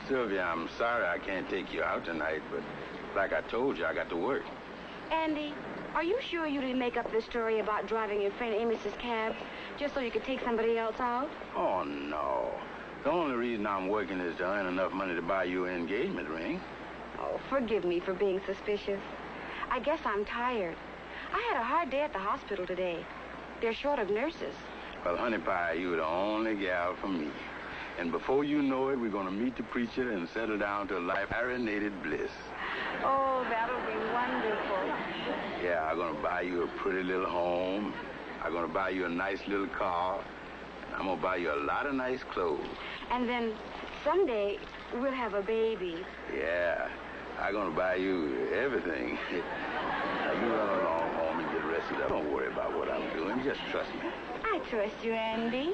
Sylvia, I'm sorry I can't take you out tonight, but like I told you, I got to work. Andy, are you sure you didn't make up this story about driving your friend Amos's cab just so you could take somebody else out? Oh, no. The only reason I'm working is to earn enough money to buy you an engagement ring. Oh, forgive me for being suspicious. I guess I'm tired. I had a hard day at the hospital today. They're short of nurses. Well, honey pie, you're the only gal for me. And before you know it, we're going to meet the preacher and settle down to a life of marinated bliss. Oh, that'll be wonderful. Yeah, I'm going to buy you a pretty little home. I'm going to buy you a nice little car. And I'm going to buy you a lot of nice clothes. And then someday we'll have a baby. Yeah, I'm going to buy you everything. Now, you run along home and get rested up. Don't worry about what I'm doing. Just trust me. I trust you, Andy.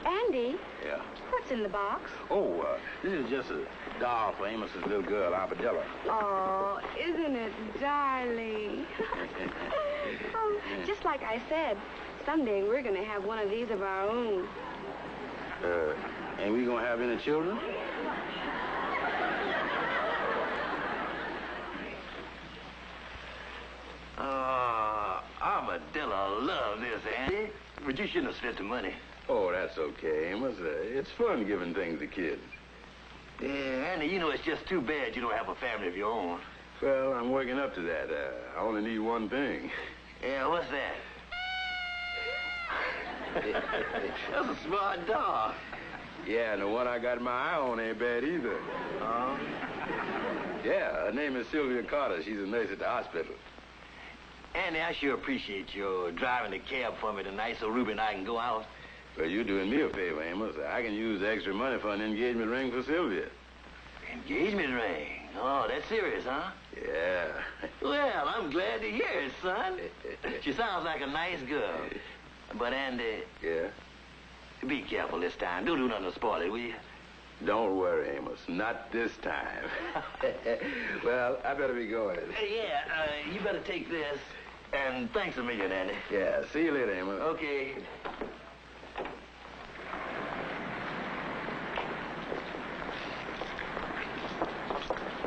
Andy? Yeah? What's in the box? Oh, this is just a doll for Amos's little girl, Arbadella. Oh, isn't it darling? Oh, just like I said, someday we're going to have one of these of our own. Ain't we going to have any children? Armadillo love this, Andy. But you shouldn't have spent the money. Oh, that's okay, Amos. It's fun giving things to kids. Yeah, Andy, you know it's just too bad you don't have a family of your own. Well, I'm working up to that. I only need one thing. Yeah, what's that? That's a smart dog. Yeah, and the one I got my eye on ain't bad either. Oh? Yeah, her name is Sylvia Carter. She's a nurse at the hospital. Andy, I sure appreciate your driving the cab for me tonight so Ruby and I can go out. Well, you're doing me a favor, Amos. I can use the extra money for an engagement ring for Sylvia. Engagement ring? Oh, that's serious, huh? Yeah. Well, I'm glad to hear it, son. She sounds like a nice girl. But, Andy... Yeah? Be careful this time. Don't do nothing to spoil it, will you? Don't worry, Amos. Not this time. Well, I better be going. Yeah, you better take this. And thanks a million, Andy. Yeah, see you later, Amos. Okay.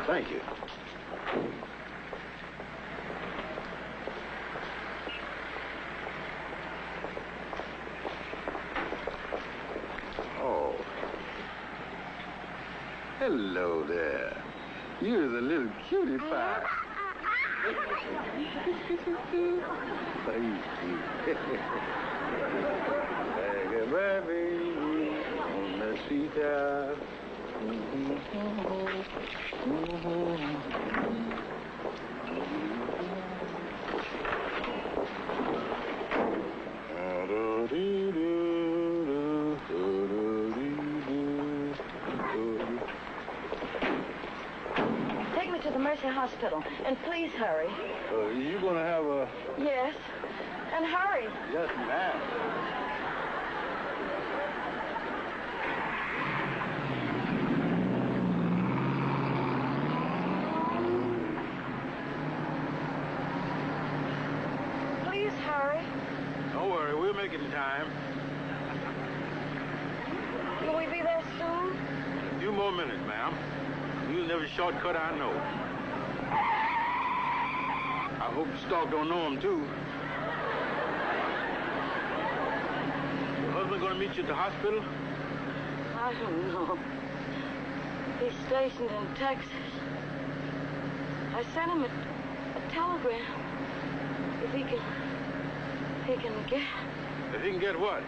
Thank you. Oh. Hello there. You're the little cutie pie. Like a baby on the treetop. Take me to the Mercy Hospital, and please hurry. You gonna have a... Yes, and hurry. Yes, ma'am. Please hurry. Don't worry, we'll make it in time. Will we be there soon? A few more minutes, ma'am. Use every shortcut I know. I hope the stalk don't know him, too. Your husband gonna meet you at the hospital? I don't know. He's stationed in Texas. I sent him a telegram. If he can get... If he can get what?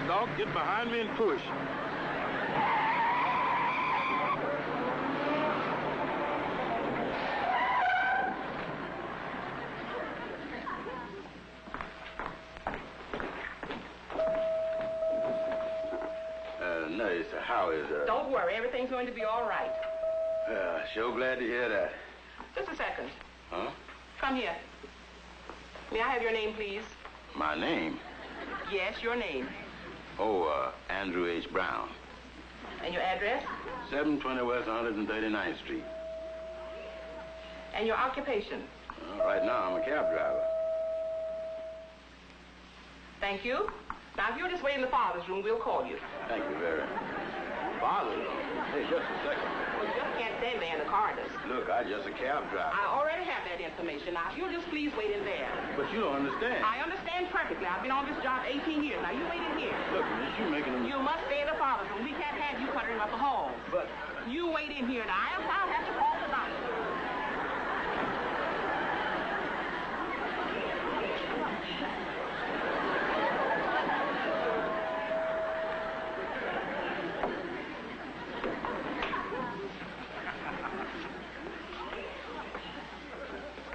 Stalk, get behind me and push. Nice. How is it? Don't worry, everything's going to be all right. Sure glad to hear that. Just a second. Huh? Come here. May I have your name, please? My name? Yes, your name. Oh, Andrew H. Brown. And your address? 720 West 139th Street. And your occupation? Right now, I'm a cab driver. Thank you. Now, if you'll just wait in the father's room, we'll call you. Thank you very much. Father? Hey, just a second. Well, you just can't stand there in the corridors. Look, I'm just a cab driver. I already have that information. Now, if you'll just please wait in there. But you don't understand. I understand perfectly. I've been on this job 18 years. Now, you wait in here. Look, miss, you making a... You must stay in the father's room. We can't have you cluttering up the halls. But... You wait in here. Now, I'll have to call the doctor.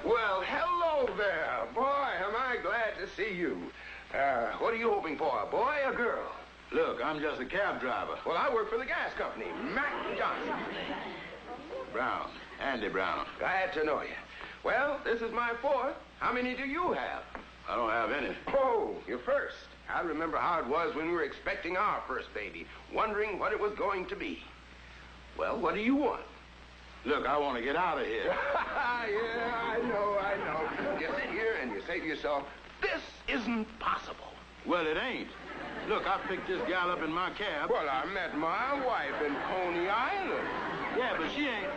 Well, hello there. Boy, am I glad to see you. What are you hoping for, a boy or girl? Look, I'm just a cab driver. Well, I work for the gas company. Mac Johnson. Brown. Andy Brown. Glad to know you. Well, this is my fourth. How many do you have? I don't have any. Oh, you're first. I remember how it was when we were expecting our first baby, wondering what it was going to be. Well, what do you want? Look, I want to get out of here. Yeah, I know. You sit here and you say to yourself, this isn't possible. Well, it ain't. Look, I picked this gal up in my cab. Well, I met my wife in Coney Island. Yeah, but she ain't...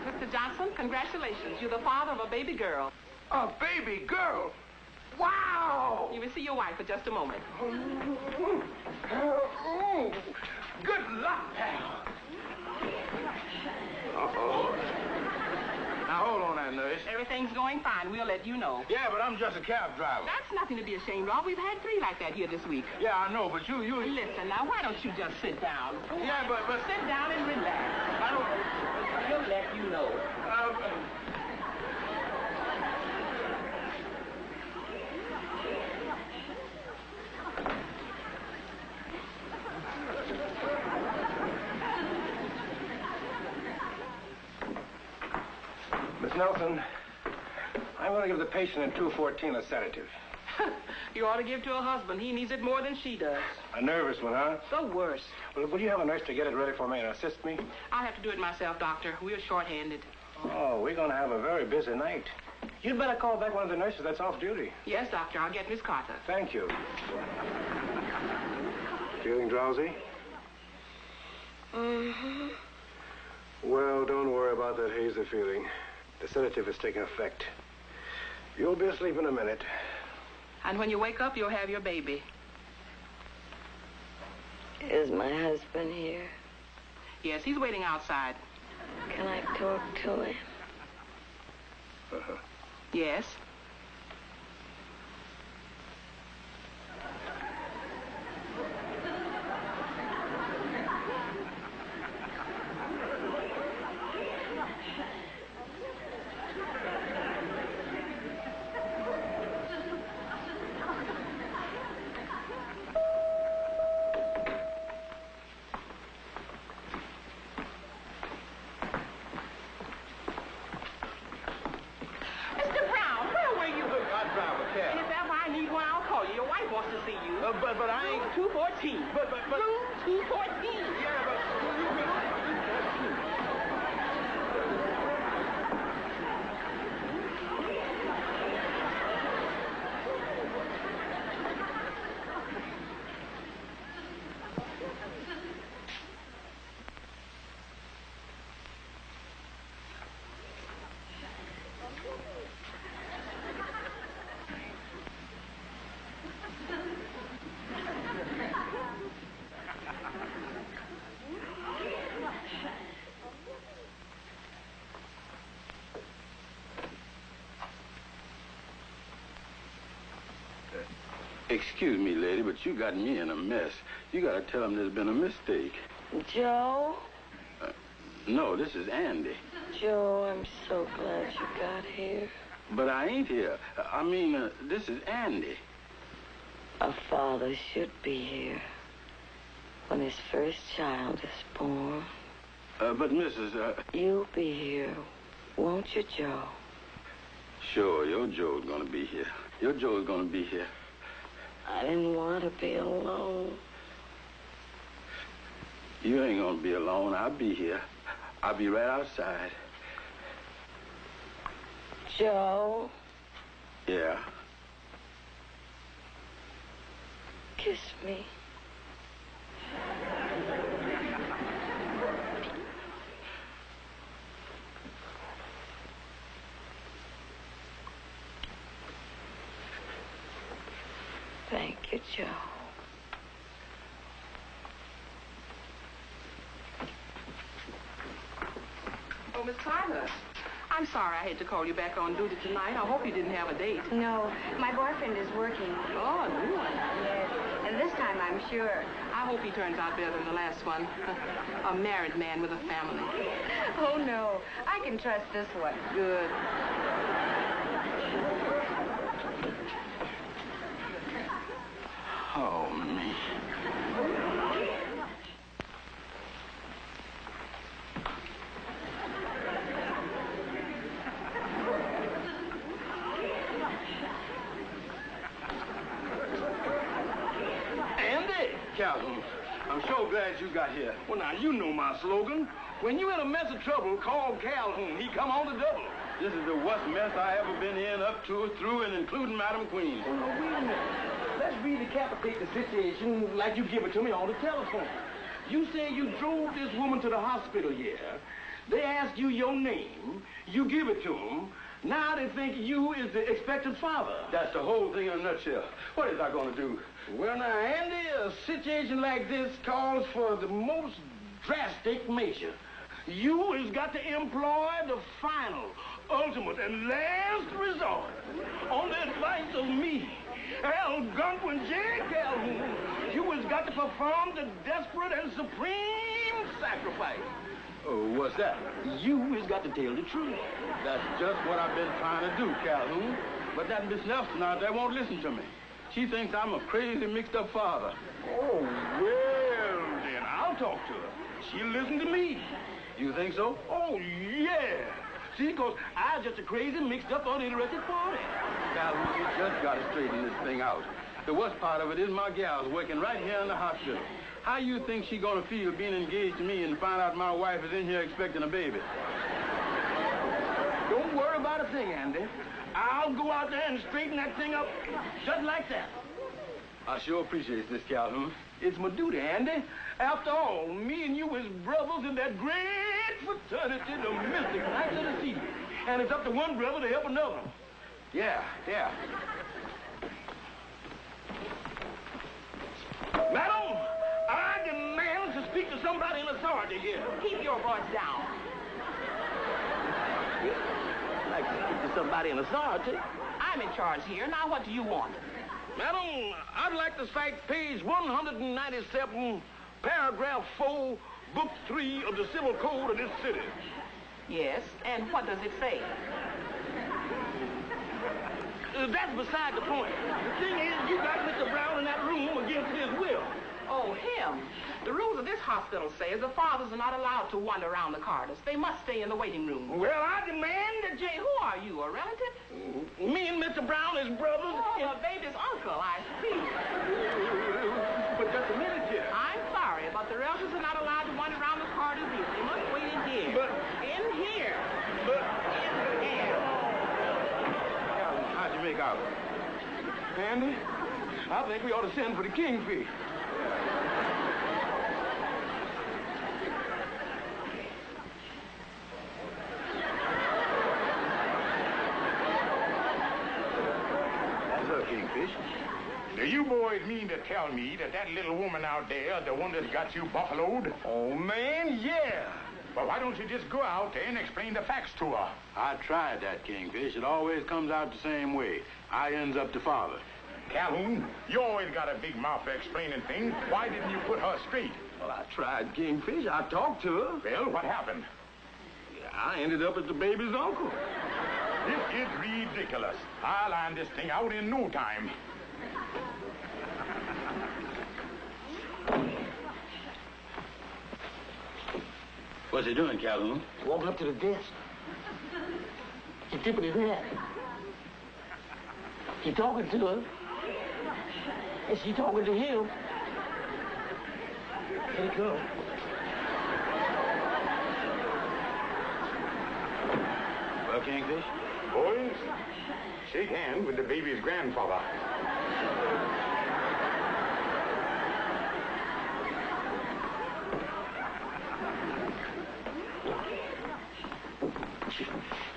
Mr. Johnson, congratulations. You're the father of a baby girl. A baby girl? Wow! You will see your wife for just a moment. Oh, good luck, pal. Uh-oh. Now, hold on that, nurse. Everything's going fine. We'll let you know. Yeah, but I'm just a cab driver. That's nothing to be ashamed of. We've had 3 like that here this week. Yeah, I know, but you... Listen, now, why don't you just sit down? Yeah, but... Sit down and relax. I don't... We'll let you know. Miss Nelson, I'm going to give the patient in 214 a sedative. You ought to give to her husband. He needs it more than she does. A nervous one, huh? The worst. Well, would you have a nurse to get it ready for me and assist me? I'll have to do it myself, Doctor. We're short-handed. Oh, we're going to have a very busy night. You'd better call back one of the nurses that's off duty. Yes, Doctor. I'll get Miss Carter. Thank you. Feeling drowsy? Mm-hmm. Well, don't worry about that hazy feeling. The sedative is taking effect. You'll be asleep in a minute. And when you wake up, you'll have your baby. Is my husband here? Yes, he's waiting outside. Can I talk to him? Yes. But I ain't... 214. But... Room 214. Yeah, but... Excuse me, lady, but you got me in a mess. You got to tell him there's been a mistake. Joe? No, this is Andy. Joe, I'm so glad you got here. But I ain't here. I mean, this is Andy. A father should be here when his first child is born. But Mrs. You'll be here, won't you, Joe? Sure, your Joe's gonna be here. Your Joe's gonna be here. I didn't want to be alone. You ain't gonna be alone. I'll be here. I'll be right outside. Joe? Yeah. kiss me. Thank you, Joe. Oh, Miss Tyler, I'm sorry I had to call you back on duty tonight. I hope you didn't have a date. No, my boyfriend is working. Oh, a new one. Yes, and this time I'm sure. I hope he turns out better than the last one. A married man with a family. Oh, no, I can trust this one. Good. Oh, me. Andy! Calhoun, I'm so glad you got here. Well, now, you know my slogan. When you in a mess of trouble, call Calhoun. He come on the double. This is the worst mess I ever been in, up to, through, and including Madam Queen. Well, now, wait a minute. Let's redecapitate the situation like you give it to me on the telephone. You say you drove this woman to the hospital here. They ask you your name. You give it to them. Now they think you is the expected father. That's the whole thing in a nutshell. What is I going to do? Well, now, Andy, a situation like this calls for the most drastic measure. You has got to employ the final, ultimate, and last resort on the advice of me, Algonquin J. Calhoun. You has got to perform the desperate and supreme sacrifice. Oh, what's that? You has got to tell the truth. That's just what I've been trying to do, Calhoun. But that Miss Nelson out there won't listen to me. She thinks I'm a crazy, mixed-up father. Oh, well, then I'll talk to her. She'll listen to me. You think so? Oh, yeah. See, because I'm just a crazy, mixed-up, uninterested party. Calhoun, you just got to straighten this thing out. The worst part of it is my gal's working right here in the hospital. How you think she gonna feel being engaged to me and find out my wife is in here expecting a baby? Don't worry about a thing, Andy. I'll go out there and straighten that thing up just like that. I sure appreciate this, Calhoun. It's my duty, Andy. After all, me and you is brothers in that great fraternity, the Mystic Knights of the Sea. And it's up to one brother to help another. Yeah. Madam, I demand to speak to somebody in authority here. Keep your voice down. I'd like to speak to somebody in authority. I'm in charge here. Now, what do you want? Madam, I'd like to cite page 197, paragraph 4, book 3 of the Civil Code of this city. Yes, and what does it say? That's beside the point. The thing is, you got Mr. Brown in that room against his will. Oh, him. The rules of this hospital say the fathers are not allowed to wander around the corridors. They must stay in the waiting room. Well, I demand that Jay, who are you, a relative? me and Mr. Brown is brothers. Oh, the baby's uncle, I see. But just a minute here. I'm sorry, but the relatives are not allowed to wander around the corridors either. They must wait in here. But... In here. But... In here. How'd you make out? Andy, I think we ought to send for the kingfish. That's her, Kingfish. Do you boys mean to tell me that that little woman out there, the one that's got you buffaloed? Oh, man, yeah. Well, why don't you just go out there and explain the facts to her? I tried that, Kingfish. It always comes out the same way. I ends up the father. Calhoun, you always got a big mouth for explaining things. Why didn't you put her straight? Well, I tried, Kingfish. I talked to her. Well, what happened? I ended up as the baby's uncle. This is ridiculous. I'll iron this thing out in no time. What's he doing, Calhoun? Walking up to the desk. He's tipping his hat. He's talking to her. And she's talking to him. Here he comes. Well, Kingfish? Boys, shake hands with the baby's grandfather.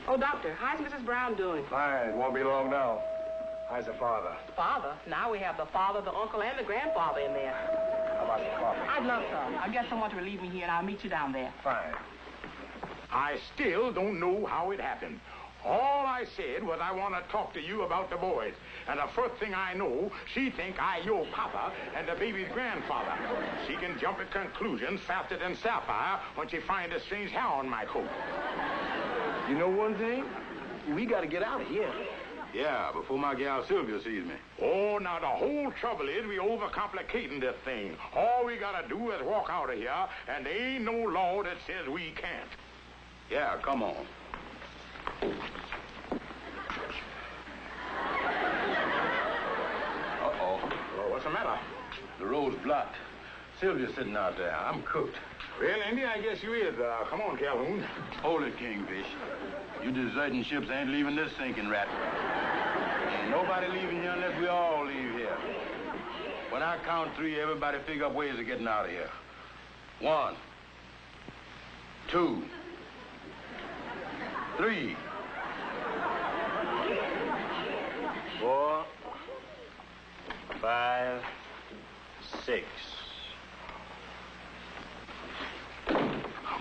Oh, Doctor, how's Mrs. Brown doing? Fine. It won't be long now. How's the father? Father? Now we have the father, the uncle, and the grandfather in there. How about the coffee? I'd love some. I'll get someone to relieve me here, and I'll meet you down there. Fine. I still don't know how it happened. All I said was I want to talk to you about the boys. And the first thing I know, she think I your papa and the baby's grandfather. She can jump at conclusions faster than Sapphire when she finds a strange hair on my coat. You know one thing? We got to get out of here. Yeah, before my gal Sylvia sees me. Oh, now the whole trouble is we overcomplicating this thing. All we got to do is walk out of here, and there ain't no law that says we can't. Yeah, come on. Uh-oh. Well, what's the matter? The road's blocked. Sylvia's sitting out there. I'm cooked. Well, Andy, I guess you is. Come on, Calhoun. Hold it, Kingfish. You deserting ships ain't leaving this sinking rat. Ain't nobody leaving here unless we all leave here. When I count 3, everybody figure up ways of getting out of here. 1, 2, 3. 4, 5, 6.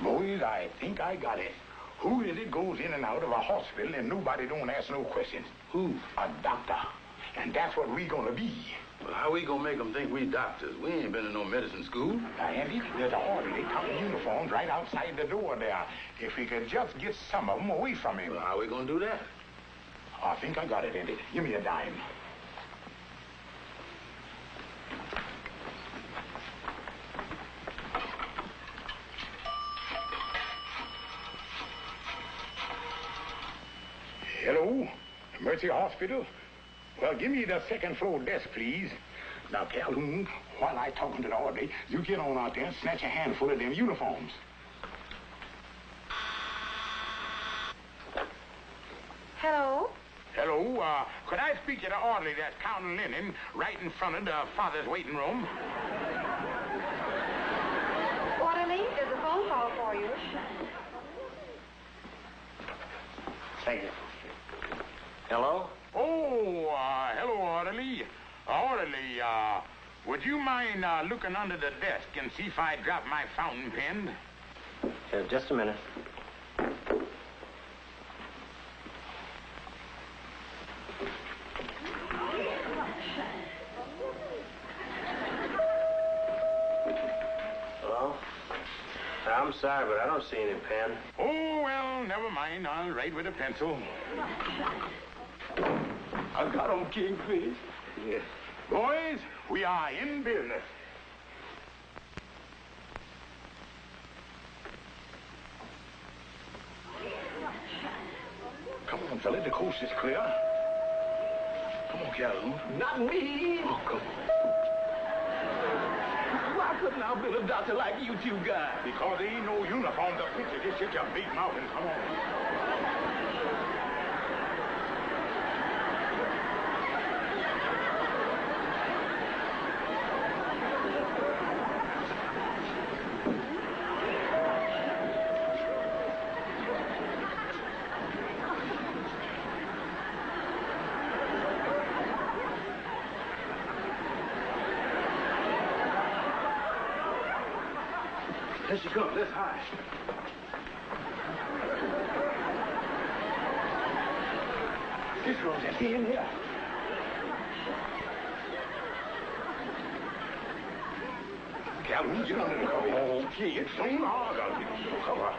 Boys, I think I got it. Who is it goes in and out of a hospital and nobody don't ask no questions? Who? A doctor. And that's what we gonna be. Well, how we gonna make them think we doctors? We ain't been in no medicine school. Now, Andy, there's an orderly counting uniforms right outside the door there. If we could just get some of them away from him. Well, how we gonna do that? I think I got it, Andy. Give me a dime. Hello? Mercy Hospital? Well, give me the second floor desk, please. Now, Calhoun, while I talking to the orderly, you get on out there and snatch a handful of them uniforms. Hello? Hello, could I speak to the orderly that's counting linen right in front of the father's waiting room? Orderly, there's a phone call for you. Thank you. Hello? Oh, hello, orderly. Orderly, would you mind looking under the desk and see if I drop my fountain pen? Just a minute. Hello? I'm sorry, but I don't see any pen. Oh, well, never mind. I'll write with a pencil. I got 'em, Kingfish. Yeah. Boys, we are in business. Come on, fella. The coast is clear. Come on, Calhoun. Not me. Oh, come on. Why couldn't I build a doctor like you two guys? Because there ain't no uniform to fit you. Just shut your big mouth and come on. There she comes. Let's hide. This room's empty in here. Calhoun, get under the cover. Oh, gee, it's So hard. I'll get under the cover.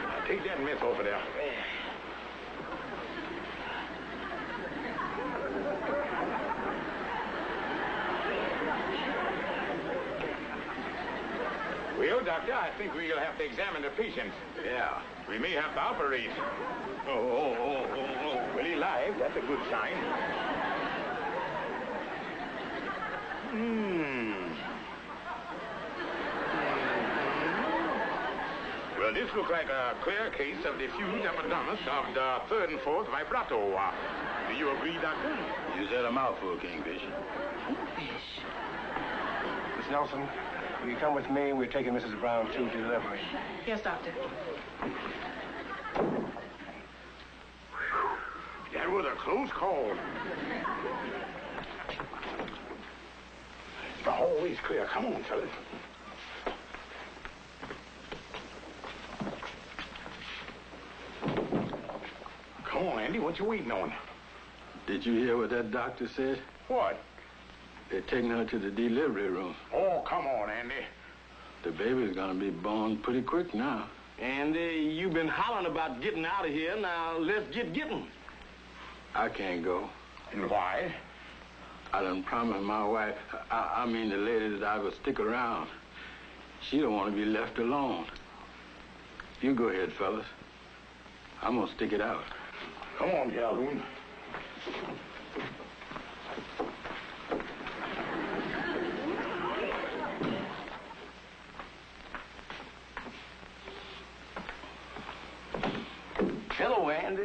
Now, take that mess over there. Well, Doctor, I think we'll have to examine the patient. Yeah. We may have to operate. Oh. Well, he's alive. That's a good sign. Well, this looks like a clear case of diffuse epidermis of the 3rd and 4th vibrato. Do you agree, Doctor? You said a mouthful, Kingfish. Miss Nelson, will you come with me? We're taking Mrs. Brown to delivery. Yes, Doctor. close call. The hallway's clear. Come on, fellas. Come on, Andy. What you waiting on? Did you hear what that doctor said? What? They're taking her to the delivery room. Oh, come on, Andy. The baby's gonna be born pretty quick now. Andy, you've been hollering about getting out of here. Now, let's get getting. I can't go. And why? I done promised my wife, I mean the lady, that I would stick around. She don't want to be left alone. You go ahead, fellas. I'm gonna stick it out. Come on, Calhoun. Hello, Andy.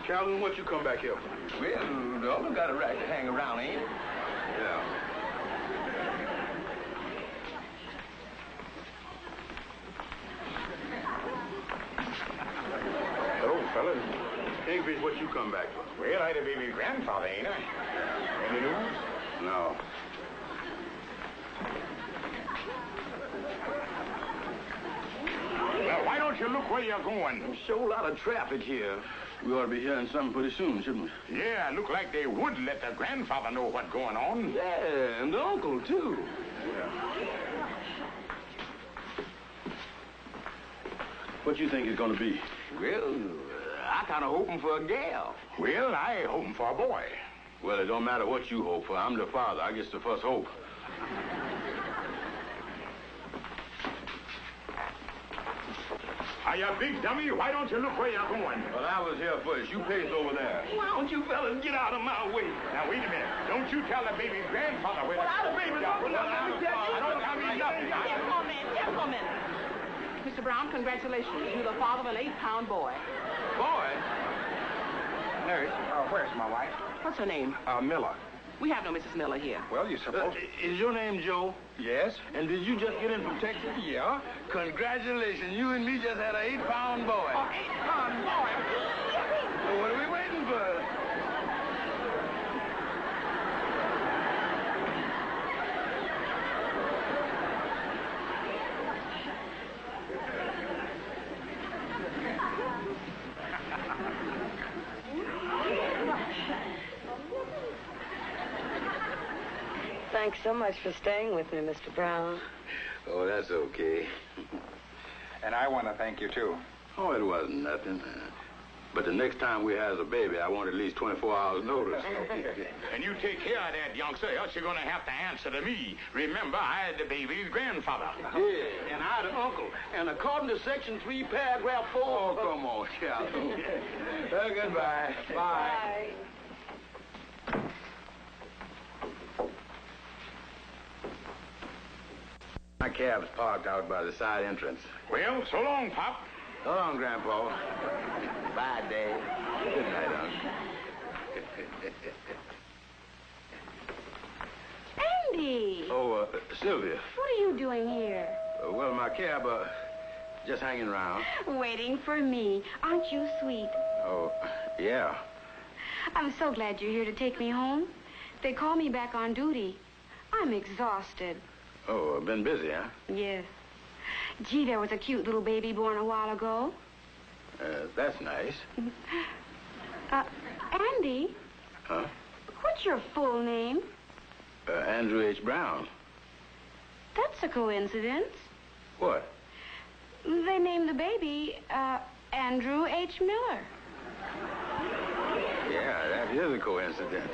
Calhoun, what you come back here for? Well, the other got a right to hang around, ain't it? Yeah. Hello, fellas. Kingfish, what you come back for? Well, I the baby's grandfather, ain't I? Any news? No. Well, why don't you look where you're going? Sure a lot of traffic here. We ought to be hearing something pretty soon, shouldn't we? Yeah, look like they would let the grandfather know what's going on. Yeah, and the uncle, too. What you think it's gonna be? Well, I kind of hoping for a gal. Well, I hoping for a boy. Well, it don't matter what you hope for. I'm the father. I guess the first hope. Are you a big dummy? Why don't you look where you're going? Well, I was here first. You pace over there. Why don't you fellas get out of my way? Now, wait a minute. Don't you tell the baby's grandfather where The baby's uncle. I don't tell me nothing. Gentlemen. Mr. Brown, congratulations. You're the father of an 8-pound boy. Boy. Nurse, where's my wife? What's her name? Miller. We have no Mrs. Miller here. Well, you supposed... Is your name Joe? Yes? And did you just get in from Texas? Yeah? Congratulations. You and me just had an 8-pound boy. 8-pound boy? Well, what are we waiting for? Thanks so much for staying with me, Mr. Brown. Oh, that's okay. And I want to thank you, too. Oh, it wasn't nothing. But the next time we has a baby, I want at least 24 hours notice. And you take care of that youngster, else you're going to have to answer to me. Remember, I the baby's grandfather. Yeah, and I the uncle. And according to Section 3, Paragraph 4... Oh, come on, Calhoun. Goodbye. Bye. My cab's parked out by the side entrance. Well, so long, Pop. So long, Grandpa. Bye, Dad. Good night, Uncle. Andy! Oh, Sylvia. What are you doing here? Well, my cab, just hanging around. Waiting for me. Aren't you sweet? Oh, yeah. I'm so glad you're here to take me home. They call me back on duty. I'm exhausted. Oh, been busy, huh? Yes. Gee, there was a cute little baby born a while ago. That's nice. Andy? Huh? What's your full name? Andrew H. Brown. That's a coincidence. What? They named the baby, Andrew H. Miller. Yeah, that is a coincidence.